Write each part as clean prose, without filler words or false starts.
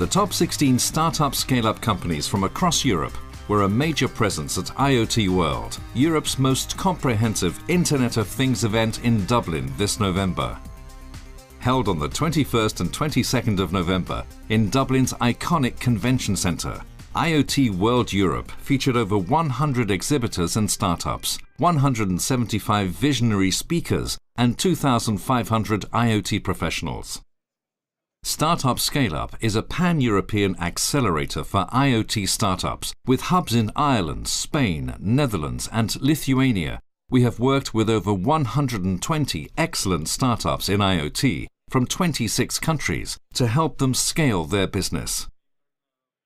The top 16 startup scale-up companies from across Europe were a major presence at IoT World, Europe's most comprehensive Internet of Things event in Dublin this November. Held on the 21st and 22nd of November in Dublin's iconic convention centre, IoT World Europe featured over 100 exhibitors and startups, 175 visionary speakers and 2,500 IoT professionals. Startup Scale-Up is a pan-European accelerator for IoT startups with hubs in Ireland, Spain, Netherlands and Lithuania. We have worked with over 120 excellent startups in IoT from 26 countries to help them scale their business.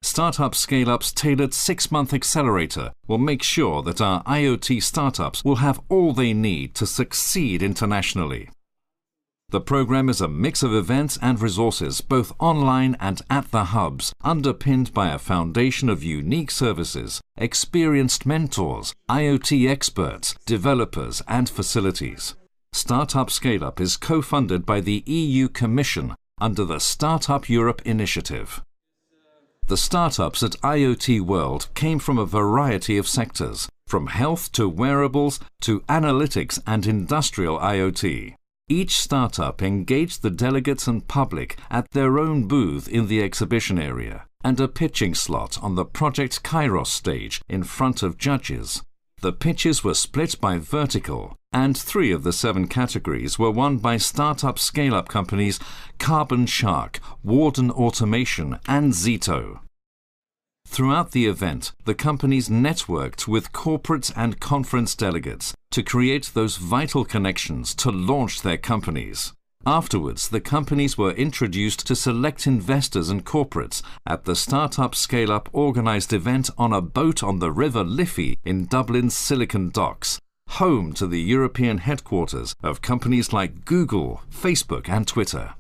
Startup Scale-Up's tailored 6-month accelerator will make sure that our IoT startups will have all they need to succeed internationally. The program is a mix of events and resources, both online and at the hubs, underpinned by a foundation of unique services, experienced mentors, IoT experts, developers and facilities. Startup Scale-Up is co-funded by the EU Commission under the Startup Europe initiative. The startups at IoT World came from a variety of sectors, from health to wearables to analytics and industrial IoT. Each startup engaged the delegates and public at their own booth in the exhibition area and a pitching slot on the Project Kairos stage in front of judges. The pitches were split by vertical, and 3 of the 7 categories were won by startup scale-up companies Carbon Shark, Warden Automation and Zito. Throughout the event, the companies networked with corporate and conference delegates to create those vital connections to launch their companies. Afterwards, the companies were introduced to select investors and corporates at the Startup Scale-Up organised event on a boat on the River Liffey in Dublin's Silicon Docks, home to the European headquarters of companies like Google, Facebook and Twitter.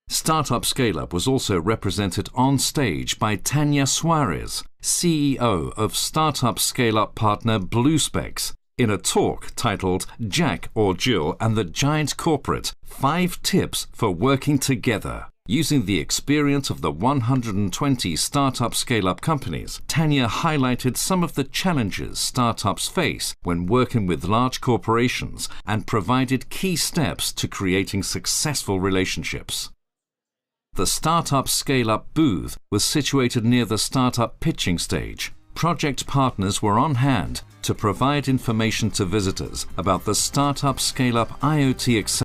Startup Scale-Up was also represented on stage by Tanya Suarez, CEO of startup scale-up partner BlueSpecs, in a talk titled Jack or Jill and the Giant Corporate, 5 Tips for Working Together. Using the experience of the 120 startup scale-up companies, Tanya highlighted some of the challenges startups face when working with large corporations and provided key steps to creating successful relationships. The Startup Scale-Up booth was situated near the startup pitching stage. Project partners were on hand to provide information to visitors about the Startup Scale-Up IoT